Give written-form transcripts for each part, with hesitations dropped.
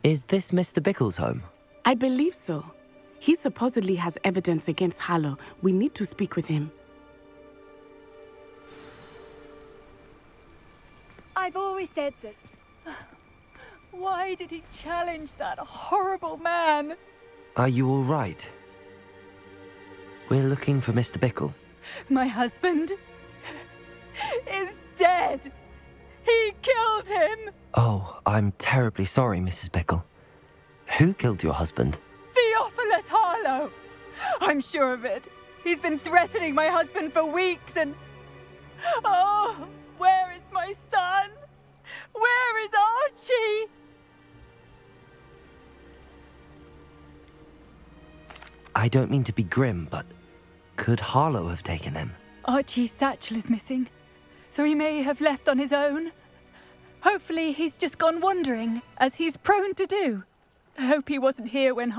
Is this Mr. Bickle's home? I believe so. He supposedly has evidence against Harlow. We need to speak with him. I've always said that. Why did he challenge that horrible man? Are you all right? We're looking for Mr. Bickle. My husband is dead. He killed him. Oh, I'm terribly sorry, Mrs. Bickle. Who killed your husband? Theophilus Harlow. I'm sure of it. He's been threatening my husband for weeks and... Oh, where is my son? Where is Archie? I don't mean to be grim, but could Harlow have taken him? Archie's satchel is missing, so he may have left on his own. Hopefully he's just gone wandering, as he's prone to do. I hope he wasn't here when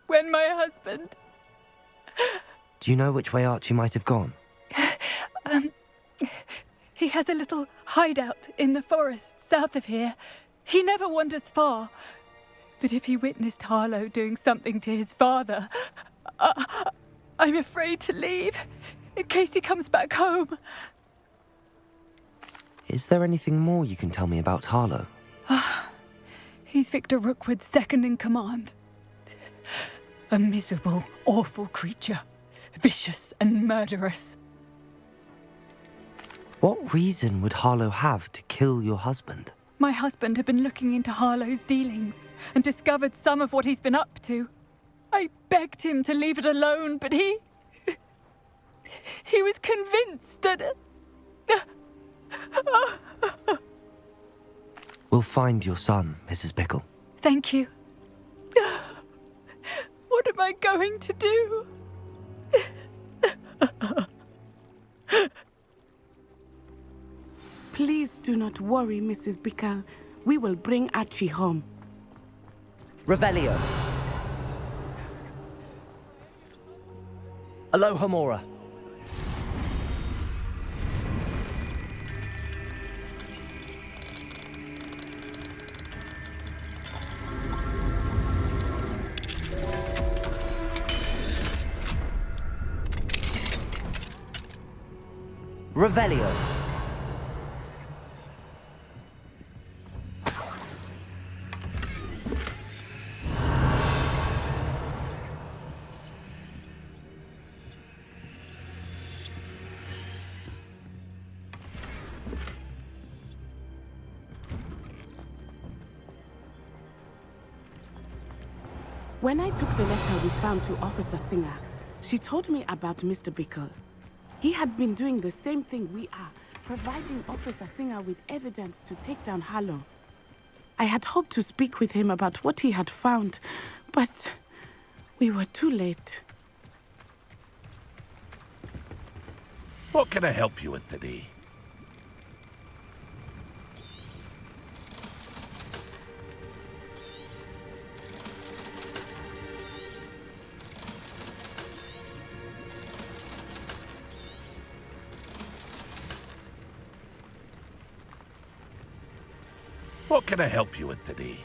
when my husband... Do you know which way Archie might have gone? He has a little hideout in the forest south of here. He never wanders far. But if he witnessed Harlow doing something to his father, I'm afraid to leave, in case he comes back home. Is there anything more you can tell me about Harlow? He's Victor Rookwood's second in command. A miserable, awful creature. Vicious and murderous. What reason would Harlow have to kill your husband? My husband had been looking into Harlow's dealings and discovered some of what he's been up to. I begged him to leave it alone, but he was convinced that... We'll find your son, Mrs. Bickle. Thank you. What am I going to do? Please do not worry, Mrs. Bickle. We will bring Archie home. Revelio. Alohomora. Revelio. When I took the letter we found to Officer Singer, she told me about Mr. Bickle. He had been doing the same thing we are, providing Officer Singer with evidence to take down Harlow. I had hoped to speak with him about what he had found, but we were too late. What can I help you with today? What can I help you with today?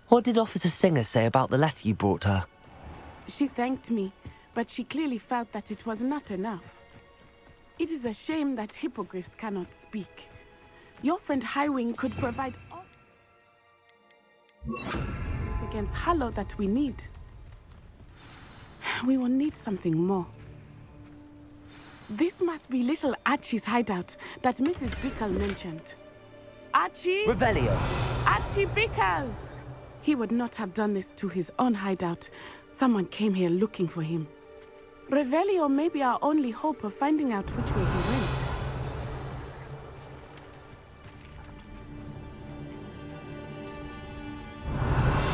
What did Officer Singer say about the letter you brought her? She thanked me, but she clearly felt that it was not enough. It is a shame that hippogriffs cannot speak. Your friend Highwing could provide all against Harlow that we need. We will need something more. This must be little Archie's hideout that Mrs. Bickle mentioned. Archie? Revelio! Archie Bickle! He would not have done this to his own hideout. Someone came here looking for him. Revelio may be our only hope of finding out which way he went.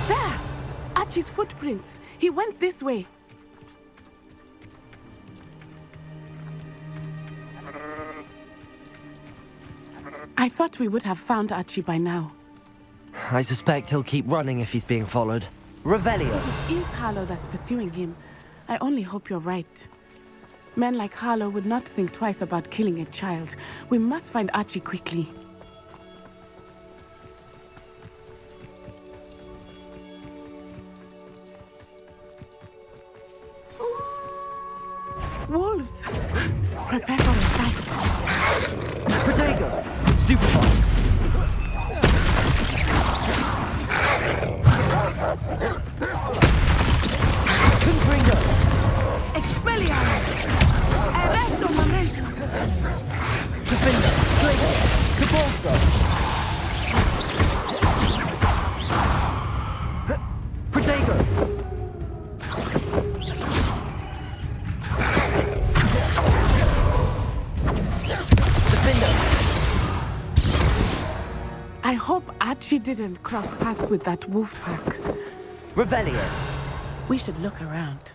There! Archie's footprints. He went this way. I thought we would have found Archie by now. I suspect he'll keep running if he's being followed. Revelio! If it is Harlow that's pursuing him, I only hope you're right. Men like Harlow would not think twice about killing a child. We must find Archie quickly. Wolves! Prepare for a fight. Protego! Stupefy! Confringo! Expelliarmus! Arresto momento! Defender! Glacier! Cabalso! Protego! I hope Archie didn't cross paths with that wolf pack. Revelio! We should look around.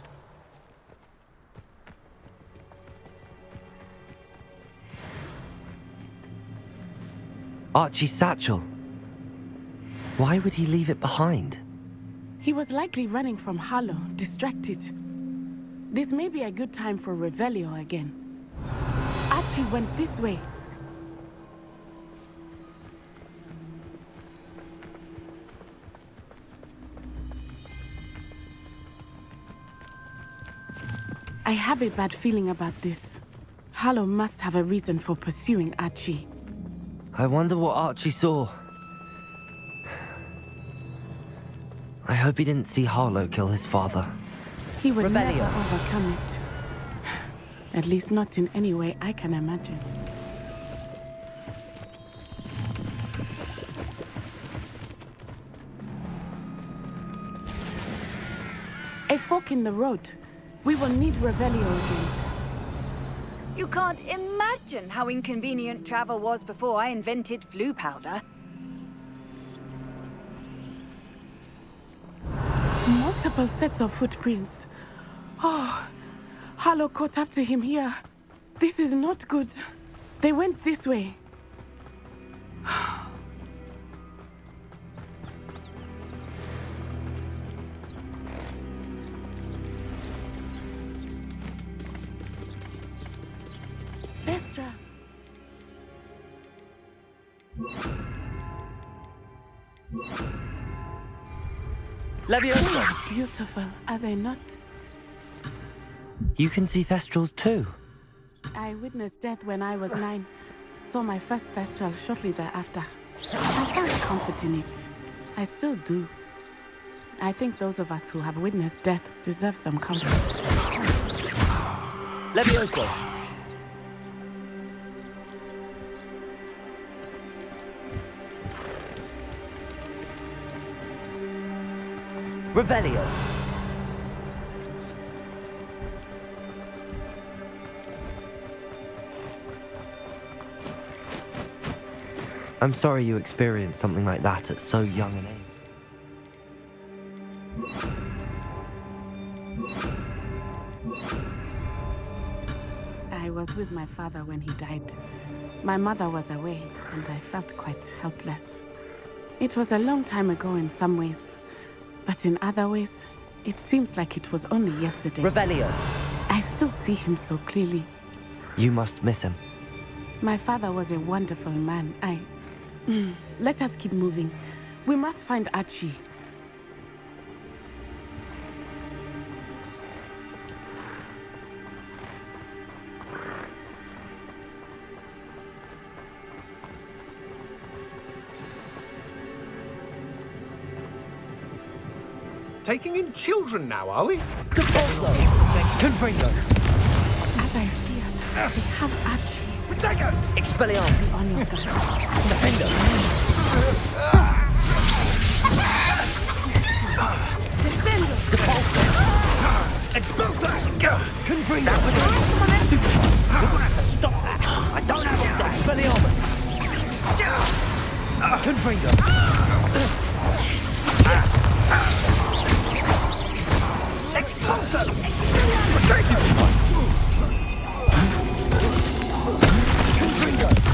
Archie's satchel. Why would he leave it behind? He was likely running from Harlow, distracted. This may be a good time for Revelio again. Archie went this way. I have a bad feeling about this. Harlow must have a reason for pursuing Archie. I wonder what Archie saw. I hope he didn't see Harlow kill his father. He would Revelio. never overcome it. At least not in any way I can imagine. A fork in the road. We will need Revelio again. You can't imagine how inconvenient travel was before I invented flu powder. Multiple sets of footprints. Oh, Harlow caught up to him here. This is not good. They went this way. Vestra. Leviosa! Beautiful, are they not? You can see Thestrals too. I witnessed death when I was 9. Saw my first Thestral shortly thereafter. I found comfort in it. I still do. I think those of us who have witnessed death deserve some comfort. Leviosa! Revelio! I'm sorry you experienced something like that at so young an age. I was with my father when he died. My mother was away, and I felt quite helpless. It was a long time ago in some ways, but in other ways, it seems like it was only yesterday. Revelio! I still see him so clearly. You must miss him. My father was a wonderful man. Let us keep moving. We must find Archie. taking in children now, are we? Compulso! Confringo! As I feared, we have Archie Expelliarmus! on your guard. Defendo! Defendo! Depulso! Expulsor! Confringo! Stupid! You're gonna have to stop that! I don't have all that! Expelliarmus! Confringo! Expulsor!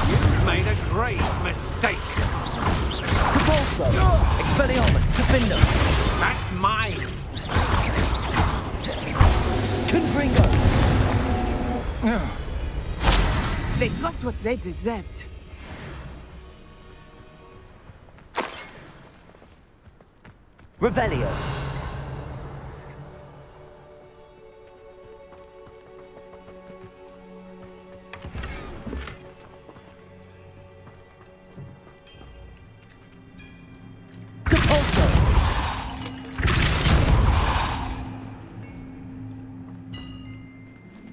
You made a grave mistake. Compulso! Expelliarmus! Defendo! That's mine. Confringo! They got what they deserved. Revelio! Compulso!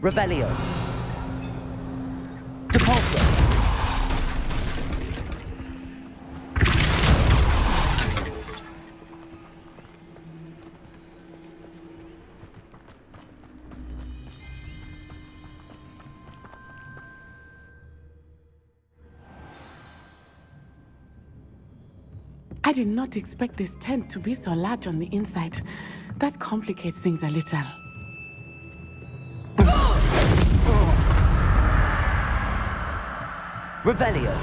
Revelio! Depulso! I did not expect this tent to be so large on the inside. That complicates things a little. Revelio!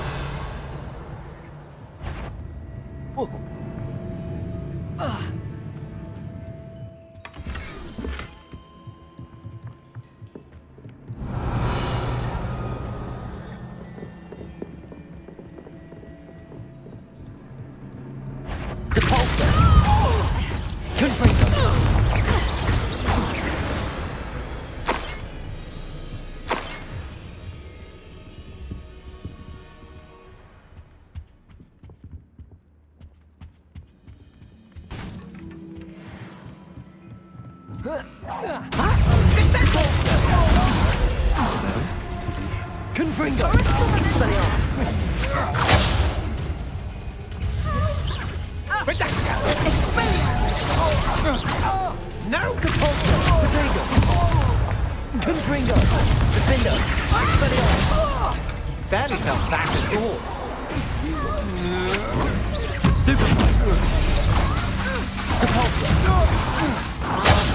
Depulso! Confringo! Confringo! Expelliarmus! No! Compulso! Protego! Confringo! Defendo! Expelliarmus! Barely felt that at all. Stupefy! Depulso!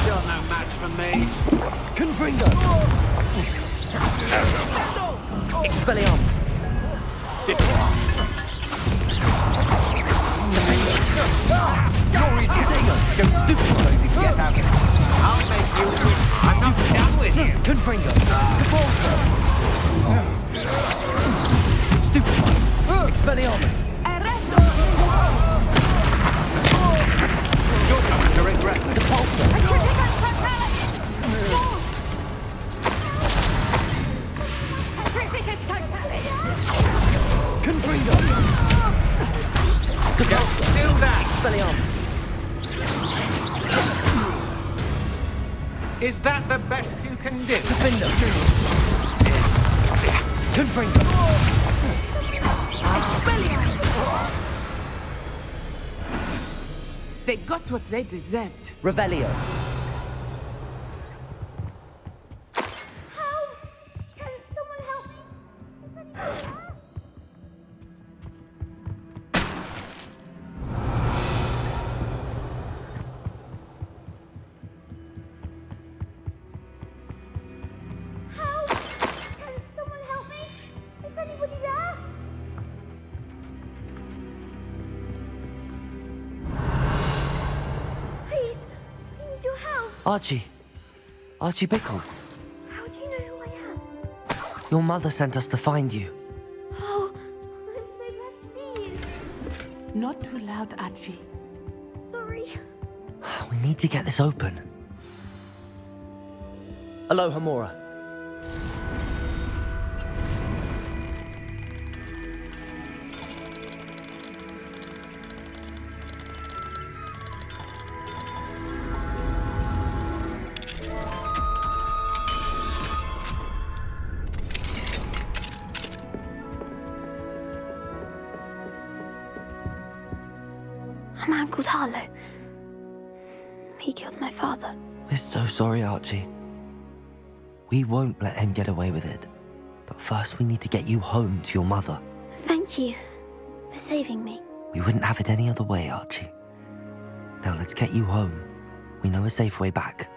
Still no match for me. Confringo! Expelliarmus! You're easy. Don't stupefy if you get out of it. I'll make you win. I'm not done with you. Confringo! Depulso! Stupefy! Expelliarmus! You're going to regret it. Depulso! Confringo! Depulso! Do that. Expelliarmus! Is that the best you can do? Defendo! Confringo! They got what they deserved. Revelio! Can someone help me? Is anybody there? Help! Can someone help me? Is anybody there? Please, I need your help. Archie! Archie Bickle! How do you know who I am? Your mother sent us to find you. Oh, I'm so glad to see you. Not too loud, Archie. Sorry. We need to get this open. Aloha, Mora. man called Harlow. He killed my father. We're so sorry, Archie. We won't let him get away with it. But first we need to get you home to your mother. Thank you for saving me. We wouldn't have it any other way, Archie. Now let's get you home. We know a safe way back.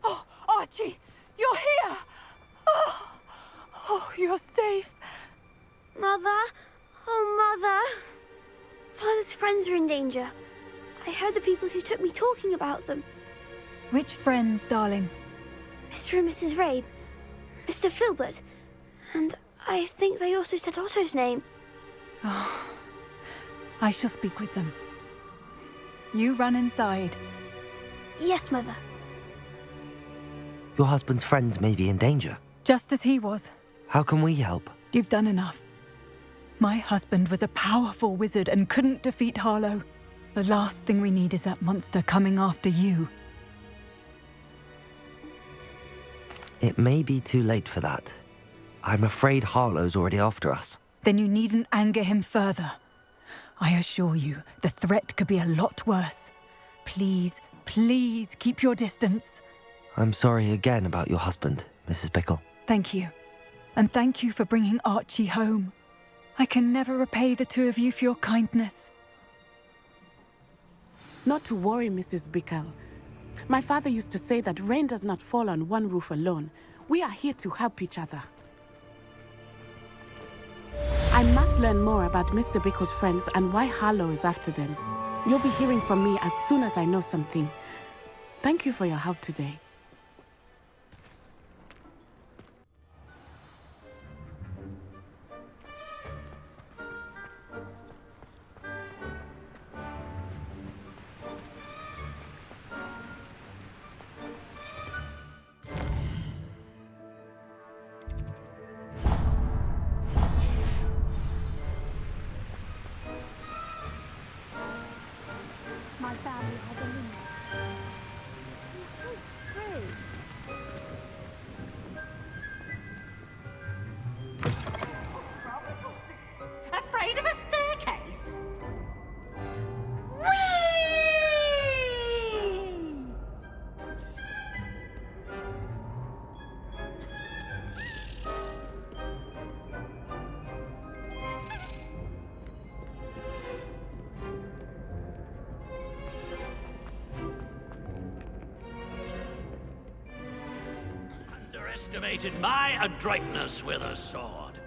Oh, Archie, you're here! Oh, you're safe. Mother? Oh, Mother. Father's friends are in danger. I heard the people who took me talking about them. Which friends, darling? Mr. and Mrs. Rabe, Mr. Filbert, and I think they also said Otto's name. Oh, I shall speak with them. You run inside. Yes, Mother. Your husband's friends may be in danger. Just as he was. How can we help? You've done enough. My husband was a powerful wizard and couldn't defeat Harlow. The last thing we need is that monster coming after you. It may be too late for that. I'm afraid Harlow's already after us. Then you needn't anger him further. I assure you, the threat could be a lot worse. Please, please keep your distance. I'm sorry again about your husband, Mrs. Bickle. Thank you. And thank you for bringing Archie home. I can never repay the two of you for your kindness. Not to worry, Mrs. Bickle. My father used to say that rain does not fall on one roof alone. We are here to help each other. I must learn more about Mr. Bickle's friends and why Harlow is after them. You'll be hearing from me as soon as I know something. Thank you for your help today. My family has a limit. Afraid of a staircase? Whee! Underestimated my adroitness with a sword.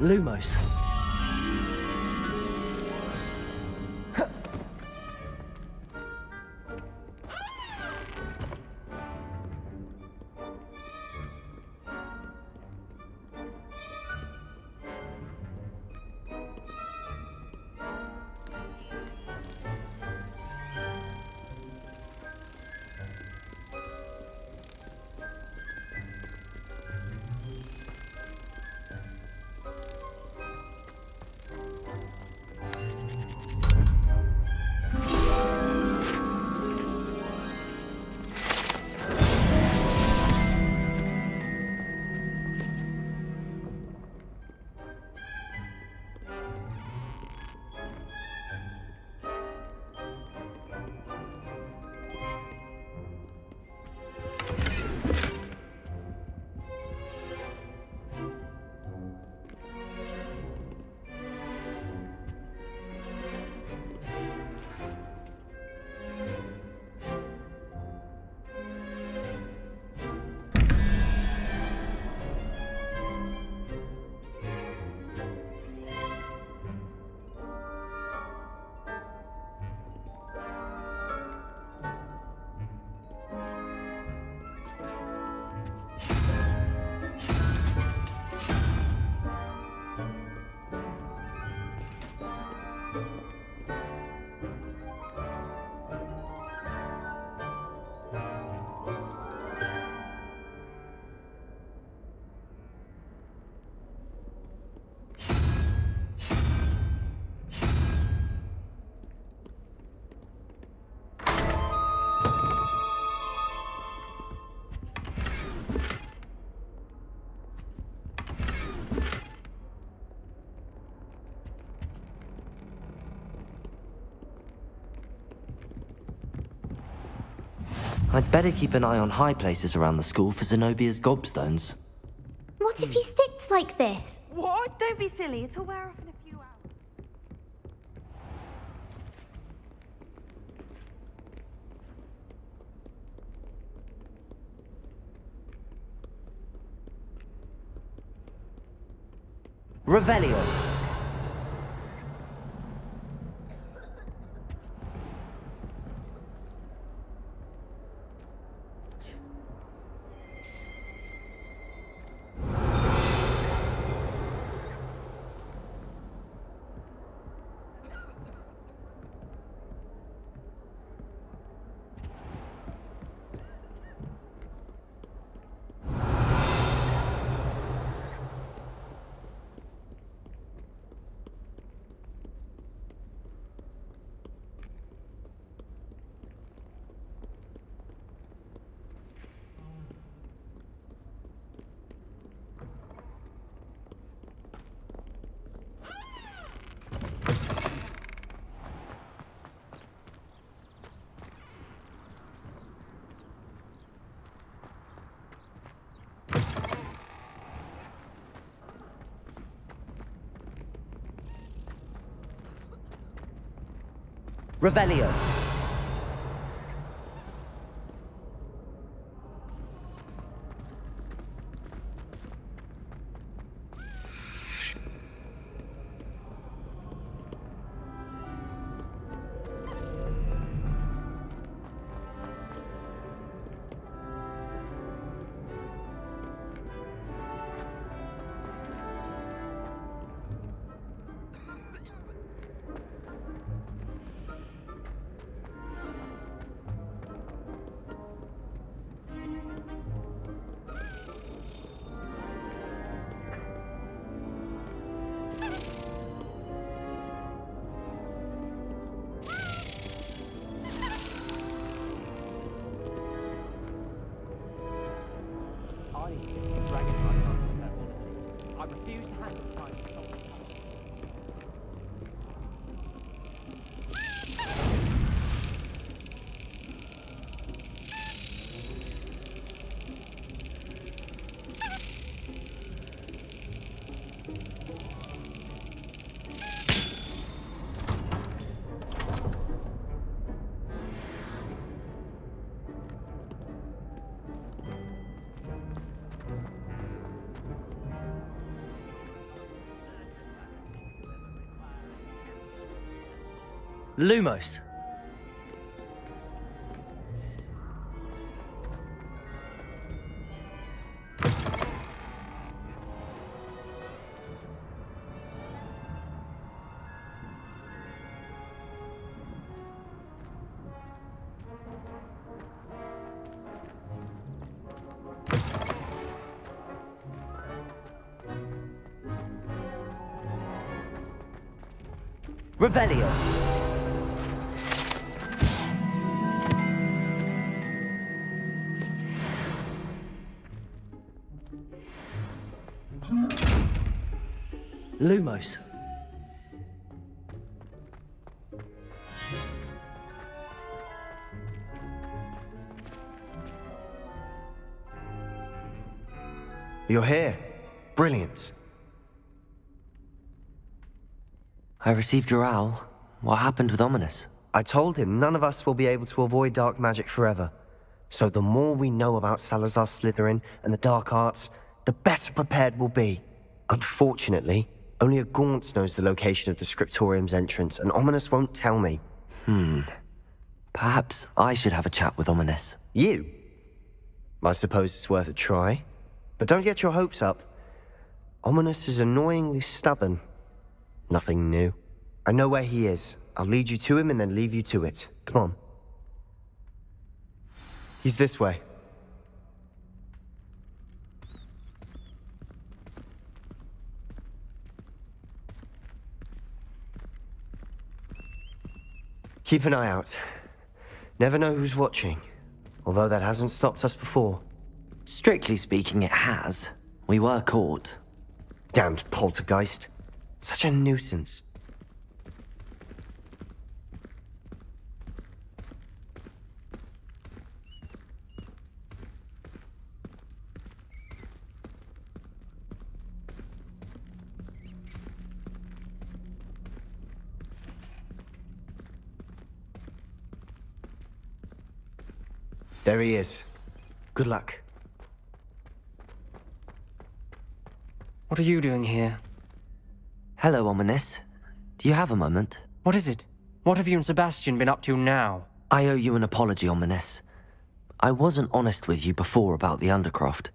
Lumos. I'd better keep an eye on high places around the school for Zenobia's gobstones. What if he sticks like this? What? Don't be silly. It'll wear off in a few hours. Revelio. Revelio. I refuse to handle crime with someone else. Lumos. Revelio. Lumos. You're here. Brilliant. I received your owl. What happened with Ominous? I told him none of us will be able to avoid dark magic forever. So the more we know about Salazar Slytherin and the dark arts, the better prepared we'll be. Unfortunately, only a Gaunt knows the location of the Scriptorium's entrance, and Ominous won't tell me. Perhaps I should have a chat with Ominous. You? I suppose it's worth a try. But don't get your hopes up. Ominous is annoyingly stubborn. Nothing new. I know where he is. I'll lead you to him and then leave you to it. Come on. He's this way. Keep an eye out. Never know who's watching. Although that hasn't stopped us before. Strictly speaking, it has. We were caught. Damned poltergeist. Such a nuisance. There he is. Good luck. What are you doing here? Hello, Ominous. Do you have a moment? What is it? What have you and Sebastian been up to now? I owe you an apology, Ominous. I wasn't honest with you before about the Undercroft.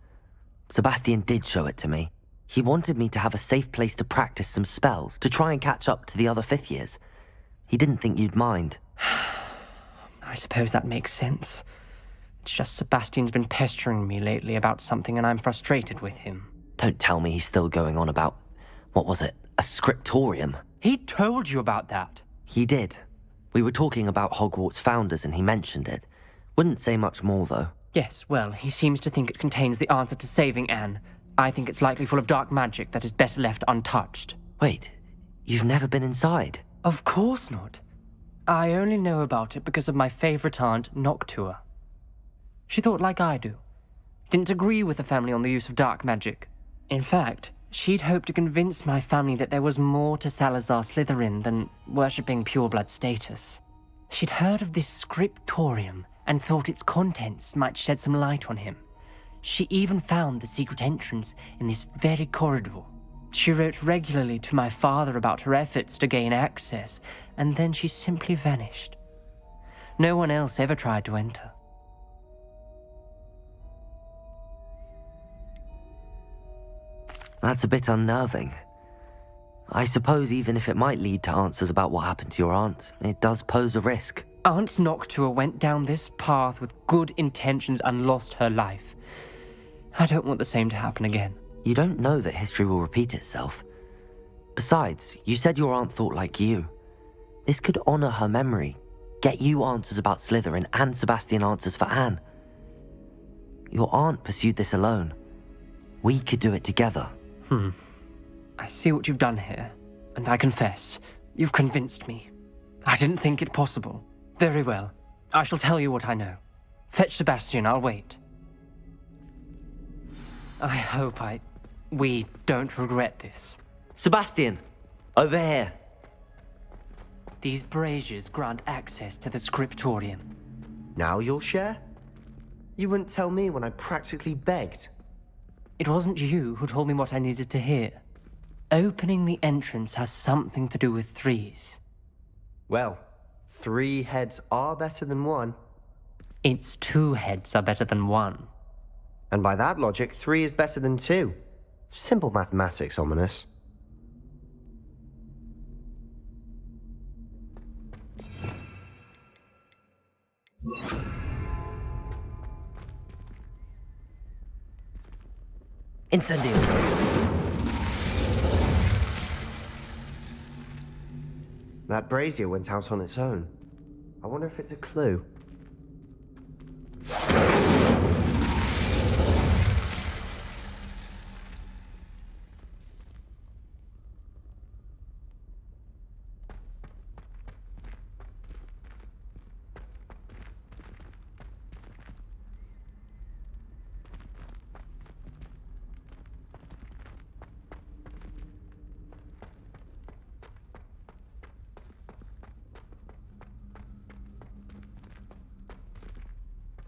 Sebastian did show it to me. He wanted me to have a safe place to practice some spells, to try and catch up to the other fifth years. He didn't think you'd mind. I suppose that makes sense. It's just Sebastian's been pestering me lately about something and I'm frustrated with him. Don't tell me he's still going on about, what was it, a scriptorium? He told you about that. He did. We were talking about Hogwarts founders and he mentioned it. Wouldn't say much more, though. Yes, well, he seems to think it contains the answer to saving Anne. I think it's likely full of dark magic that is better left untouched. Wait, you've never been inside? Of course not. I only know about it because of my favorite aunt, Noctua. She thought like I do. Didn't agree with the family on the use of dark magic. In fact, she'd hoped to convince my family that there was more to Salazar Slytherin than worshipping pureblood status. She'd heard of this scriptorium and thought its contents might shed some light on him. She even found the secret entrance in this very corridor. She wrote regularly to my father about her efforts to gain access, and then she simply vanished. No one else ever tried to enter. That's a bit unnerving. I suppose even if it might lead to answers about what happened to your aunt, it does pose a risk. Aunt Noctua went down this path with good intentions and lost her life. I don't want the same to happen again. You don't know that history will repeat itself. Besides, you said your aunt thought like you. This could honor her memory, get you answers about Slytherin and Sebastian answers for Anne. Your aunt pursued this alone. We could do it together. I see what you've done here, and I confess, you've convinced me. I didn't think it possible. Very well. I shall tell you what I know. Fetch Sebastian, I'll wait. I hope we don't regret this. Sebastian! Over here! These braziers grant access to the scriptorium. Now you'll share? You wouldn't tell me when I practically begged. It wasn't you who told me what I needed to hear. Opening the entrance has something to do with threes. Well, 3 heads are better than 1. It's 2 heads are better than 1. And by that logic, 3 is better than 2. Simple mathematics, Ominous. Incendio! That brazier went out on its own. I wonder if it's a clue.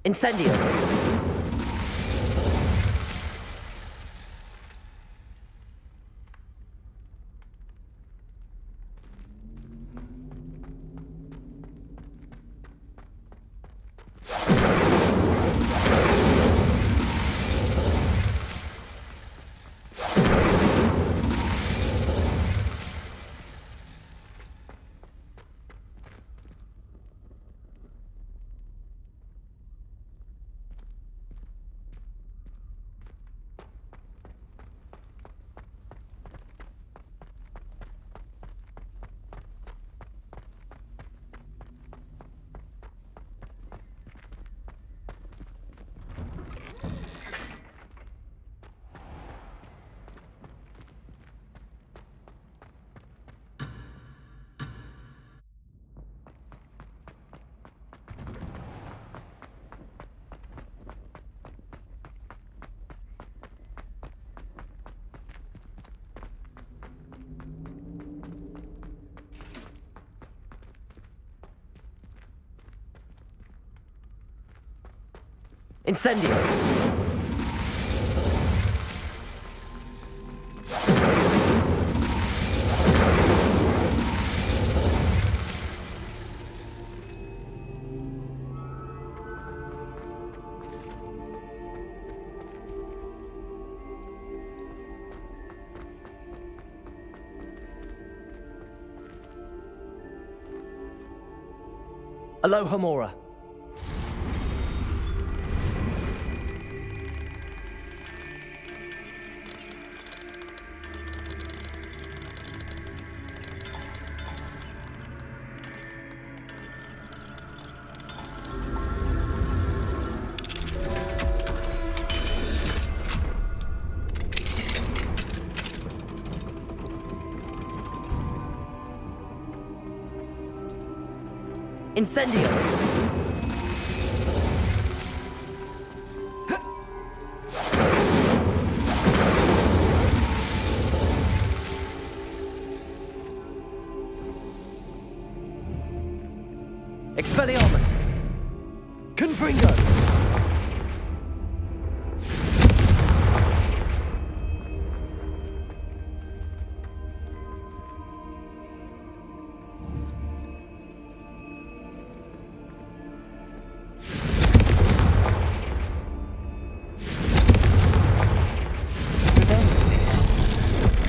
Incendio! Incendio! Aloha Mora. Incendio! Expelliarmus! Confringo!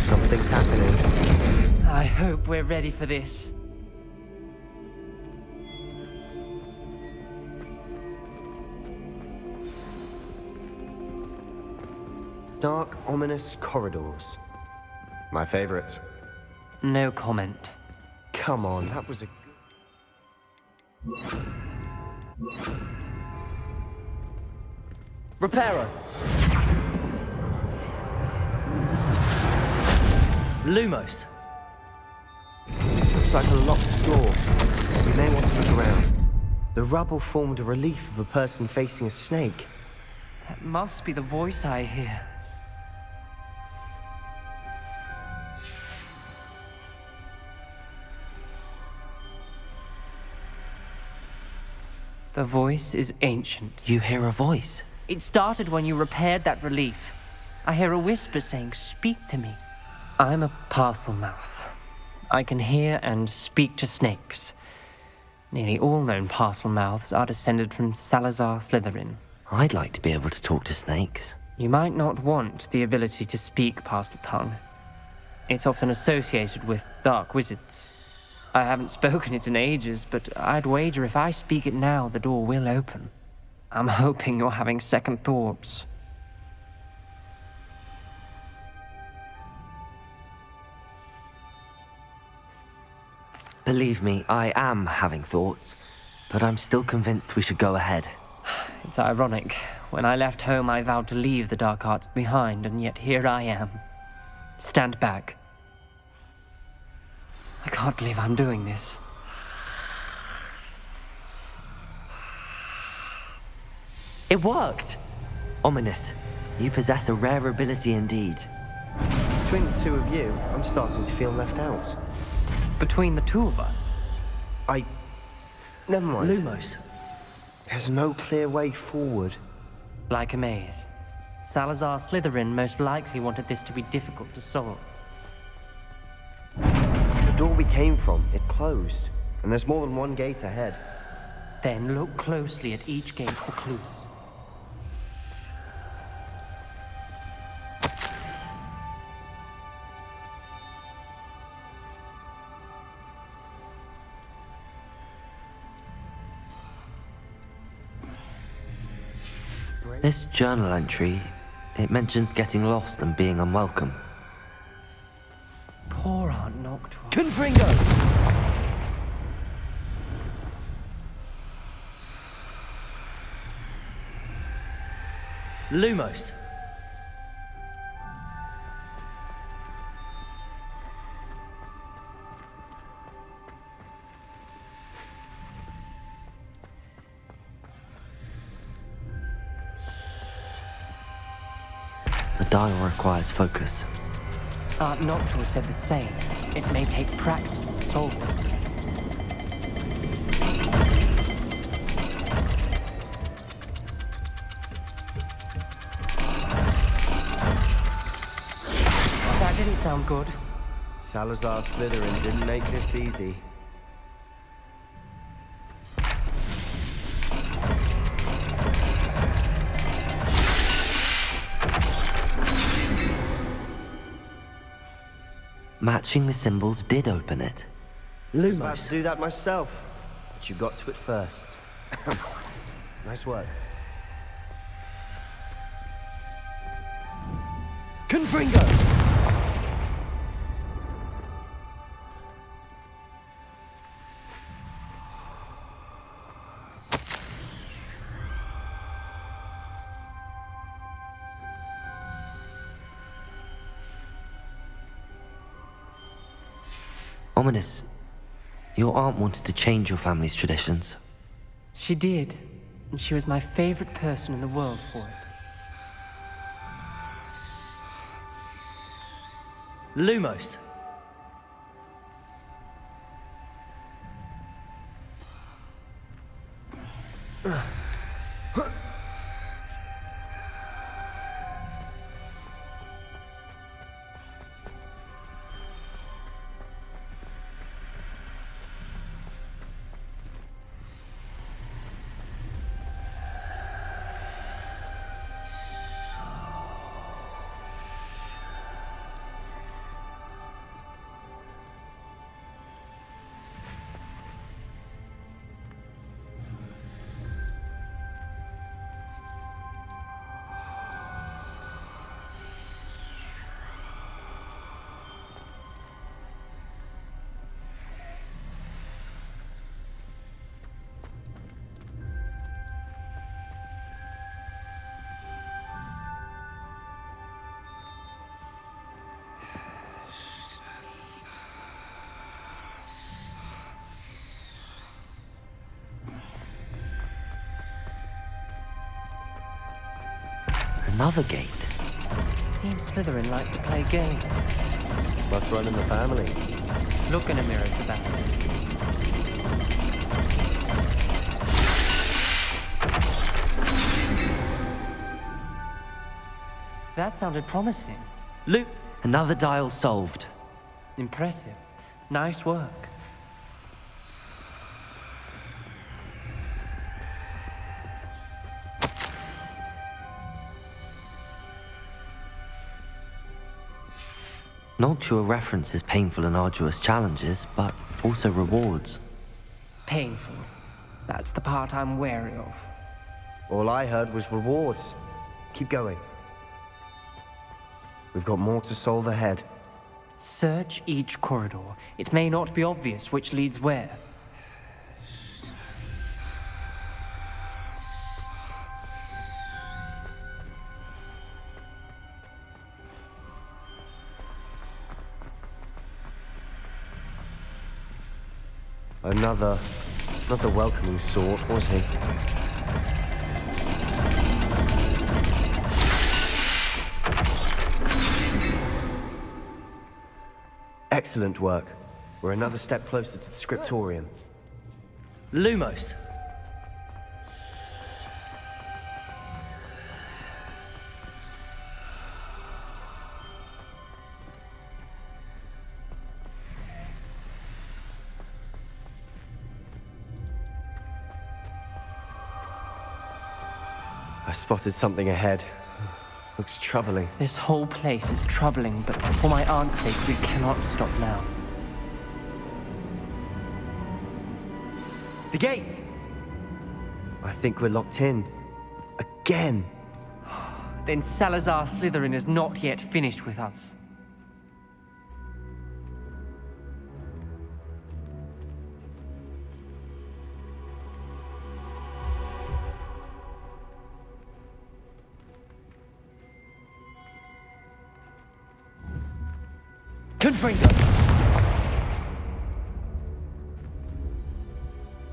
Something's happening. I hope we're ready for this. Dark, ominous corridors. My favorite. No comment. Come on, that was a... Reparo! Lumos! Looks like a locked door. We may want to look around. The rubble formed a relief of a person facing a snake. That must be the voice I hear. The voice is ancient. You hear a voice? It started when you repaired that relief. I hear a whisper saying, "Speak to me." I'm a parcel mouth. I can hear and speak to snakes. Nearly all known parcel mouths are descended from Salazar Slytherin. I'd like to be able to talk to snakes. You might not want the ability to speak parcel tongue. It's often associated with dark wizards. I haven't spoken it in ages, but I'd wager if I speak it now, the door will open. I'm hoping you're having second thoughts. Believe me, I am having thoughts, but I'm still convinced we should go ahead. It's ironic. When I left home, I vowed to leave the dark arts behind, and yet here I am. Stand back. I can't believe I'm doing this. It worked! Ominous. You possess a rare ability indeed. Between the two of you, I'm starting to feel left out. Between the two of us? Never mind. Lumos. There's no clear way forward. Like a maze. Salazar Slytherin most likely wanted this to be difficult to solve. The door we came from, it closed. And there's more than one gate ahead. Then look closely at each gate for clues. This journal entry, it mentions getting lost and being unwelcome. Poor Aunt Noctua. Confringo! Lumos. The dial requires focus. Aunt Noctua said the same. It may take practice to solve it. good. Salazar Slytherin didn't make this easy. Matching the symbols did open it. I was about to do that myself, but you got to it first. Nice work. Confringo! Ominous, your aunt wanted to change your family's traditions. She did, and she was my favorite person in the world for it. Lumos. Another gate. Seems Slytherin like to play games. Must run in the family. Look in a mirror, Sebastian. That sounded promising. Luke, another dial solved. Impressive. Nice work. Noctua references painful and arduous challenges, but also rewards. Painful. That's the part I'm wary of. All I heard was rewards. Keep going. We've got more to solve ahead. Search each corridor. It may not be obvious which leads where. Another, not the welcoming sort, was he? Excellent work. We're another step closer to the scriptorium. Lumos. I spotted something ahead. Looks troubling. This whole place is troubling, but for my aunt's sake, we cannot stop now. The gate! I think we're locked in. Again! Then Salazar Slytherin is not yet finished with us. Confringo.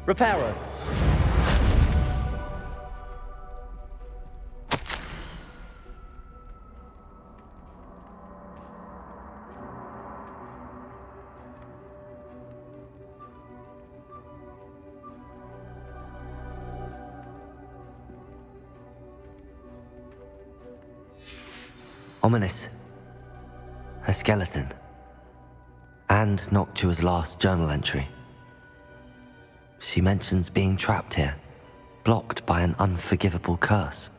Reparo. Ominous. A skeleton. And Noctua's last journal entry. She mentions being trapped here, blocked by an unforgivable curse.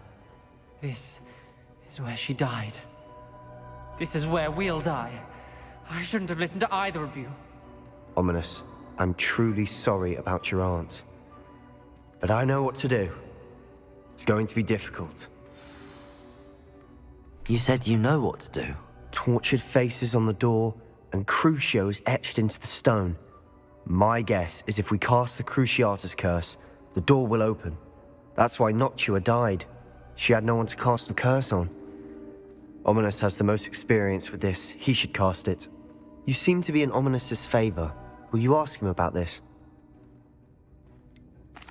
This is where she died. This is where we'll die. I shouldn't have listened to either of you. Ominous, I'm truly sorry about your aunt. But I know what to do. It's going to be difficult. You said you know what to do. Tortured faces on the door, and Crucio is etched into the stone. My guess is if we cast the Cruciatus curse, the door will open. That's why Noctua died. She had no one to cast the curse on. Ominous has the most experience with this. He should cast it. You seem to be in Ominous's favor. Will you ask him about this?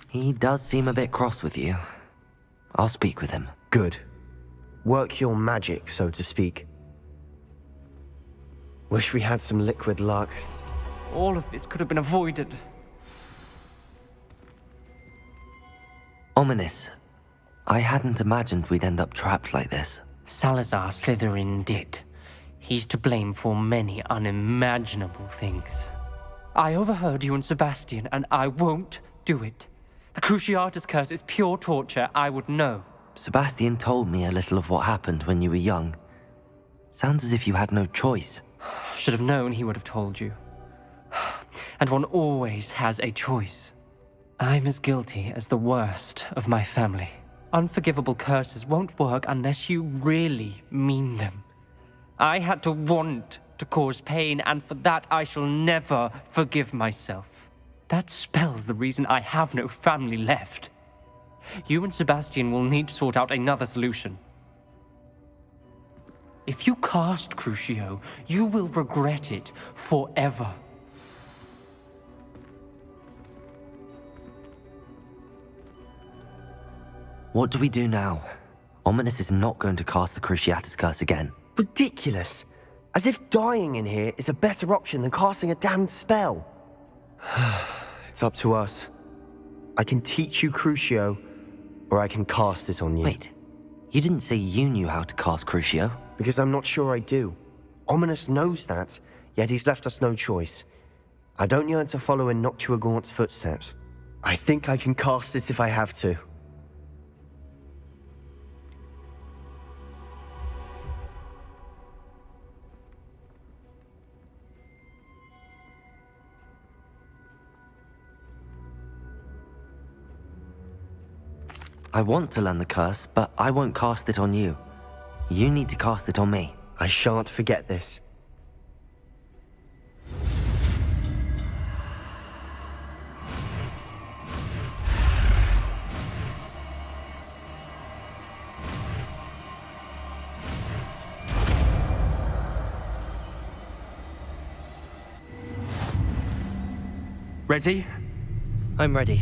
He does seem a bit cross with you. I'll speak with him. Good. Work your magic, so to speak. Wish we had some liquid luck. All of this could have been avoided. Ominous. I hadn't imagined we'd end up trapped like this. Salazar Slytherin did. He's to blame for many unimaginable things. I overheard you and Sebastian, and I won't do it. The Cruciatus curse is pure torture, I would know. Sebastian told me a little of what happened when you were young. Sounds as if you had no choice. Should have known he would have told you. And one always has a choice. I'm as guilty as the worst of my family. Unforgivable curses won't work unless you really mean them. I had to want to cause pain, and for that I shall never forgive myself. That spells the reason I have no family left. You and Sebastian will need to sort out another solution. If you cast Crucio, you will regret it forever. What do we do now? Ominous is not going to cast the Cruciatus curse again. Ridiculous! As if dying in here is a better option than casting a damned spell. It's up to us. I can teach you Crucio, or I can cast it on you. Wait, you didn't say you knew how to cast Crucio? Because I'm not sure I do. Ominous knows that, yet he's left us no choice. I don't yearn to follow in Noctua Gaunt's footsteps. I think I can cast it if I have to. I want to learn the curse, but I won't cast it on you. You need to cast it on me. I shan't forget this. Ready? I'm ready.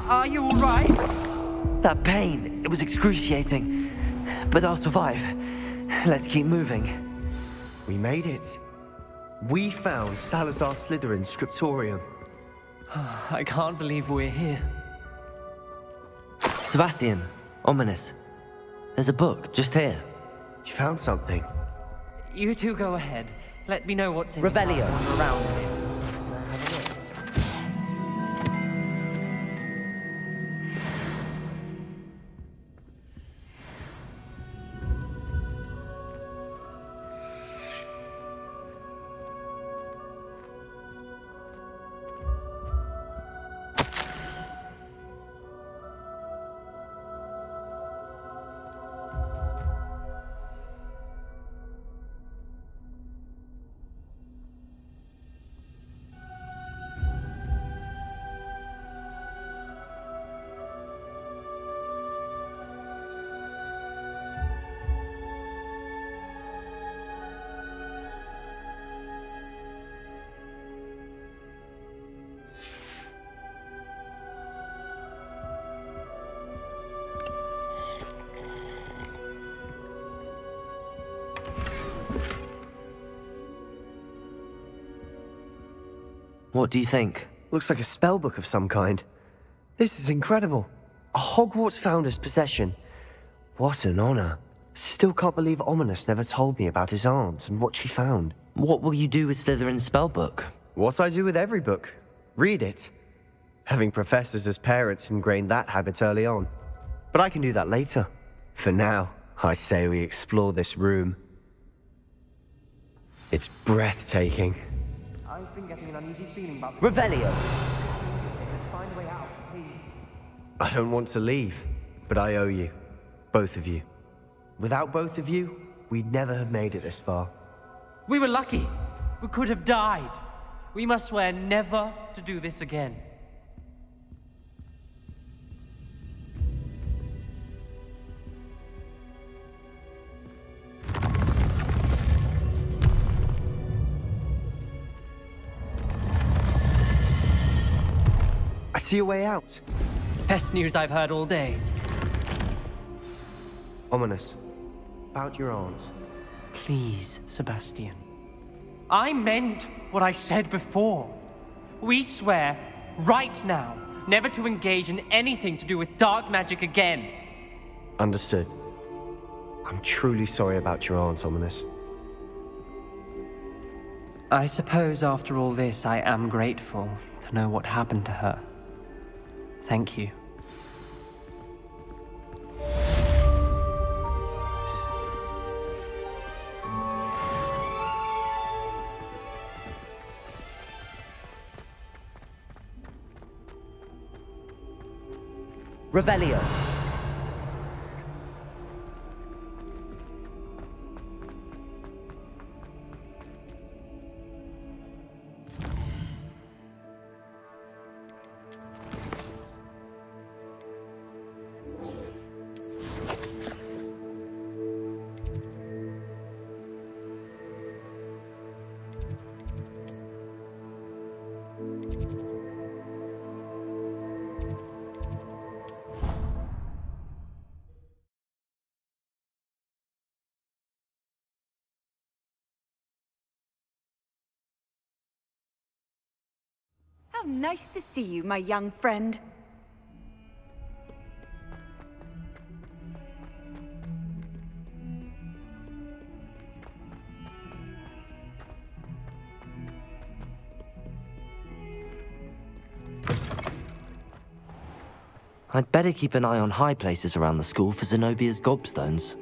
Are you all right? That pain, it was excruciating. But I'll survive. Let's keep moving. We made it. We found Salazar Slytherin's scriptorium. I can't believe we're here. Sebastian, Ominous. There's a book just here. You found something. You two go ahead. Let me know what's in Revelio. it. I'll wander around a bit. What do you think? Looks like a spellbook of some kind. This is incredible. A Hogwarts founder's possession. What an honor. Still can't believe Ominous never told me about his aunt and what she found. What will you do with Slytherin's spellbook? What I do with every book. Read it. Having professors as parents ingrained that habit early on. But I can do that later. For now, I say we explore this room. It's breathtaking. I've been getting an uneasy feeling about Revelio! Let's find a way out, please. I don't want to leave, but I owe you. Both of you. Without both of you, we'd never have made it this far. We were lucky. We could have died. We must swear never to do this again. I see a way out. Best news I've heard all day. Ominous. About your aunt. Please, Sebastian. I meant what I said before. We swear, right now, never to engage in anything to do with dark magic again. Understood. I'm truly sorry about your aunt, Ominous. I suppose after all this, I am grateful to know what happened to her. Thank you. Revelio! How nice to see you, my young friend. I'd better keep an eye on high places around the school for Zenobia's gobstones.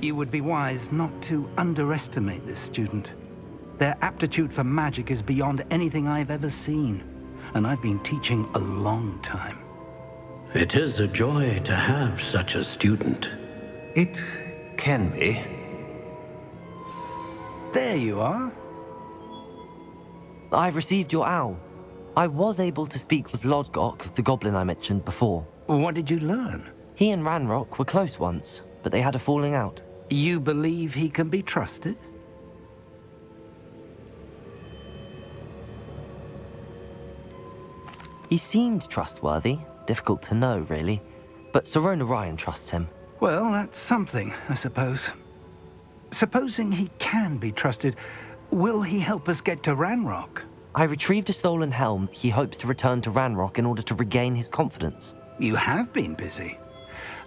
You would be wise not to underestimate this student. Their aptitude for magic is beyond anything I've ever seen, and I've been teaching a long time. It is a joy to have such a student. It can be. There you are. I've received your owl. I was able to speak with Lodgok, the goblin I mentioned before. What did you learn? He and Ranrock were close once, but they had a falling out. You believe he can be trusted? He seemed trustworthy. Difficult to know, really. But Sirona Ryan trusts him. Well, that's something, I suppose. Supposing he can be trusted, will he help us get to Ranrock? I retrieved a stolen helm he hopes to return to Ranrock in order to regain his confidence. You have been busy.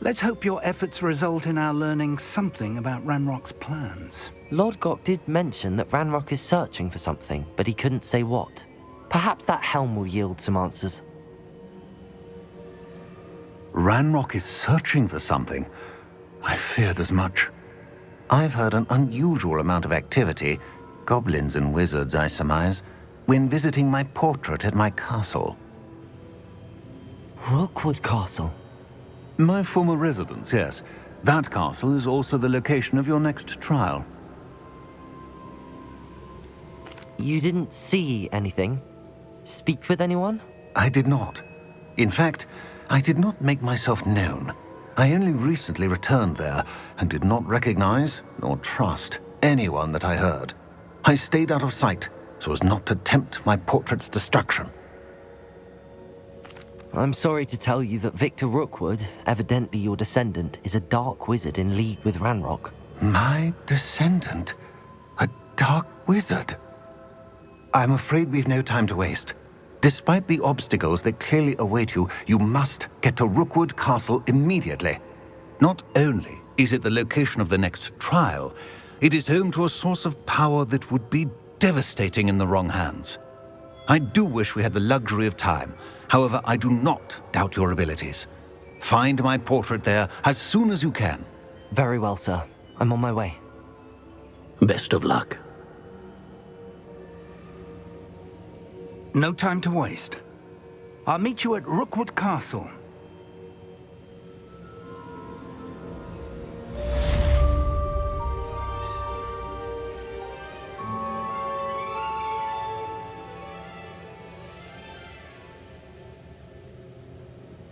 Let's hope your efforts result in our learning something about Ranrock's plans. Lodgok did mention that Ranrock is searching for something, but he couldn't say what. Perhaps that helm will yield some answers. Ranrock is searching for something. I feared as much. I've heard an unusual amount of activity, goblins and wizards, I surmise, when visiting my portrait at my castle. Rookwood Castle? My former residence, yes. That castle is also the location of your next trial. You didn't see anything? Speak with anyone? I did not. In fact, I did not make myself known. I only recently returned there and did not recognize nor trust anyone that I heard. I stayed out of sight so as not to tempt my portrait's destruction. I'm sorry to tell you that Victor Rookwood, evidently your descendant, is a dark wizard in league with Ranrock. My descendant? A dark wizard? I'm afraid we've no time to waste. Despite the obstacles that clearly await you, you must get to Rookwood Castle immediately. Not only is it the location of the next trial, it is home to a source of power that would be devastating in the wrong hands. I do wish we had the luxury of time. However, I do not doubt your abilities. Find my portrait there as soon as you can. Very well, sir. I'm on my way. Best of luck. No time to waste. I'll meet you at Rookwood Castle.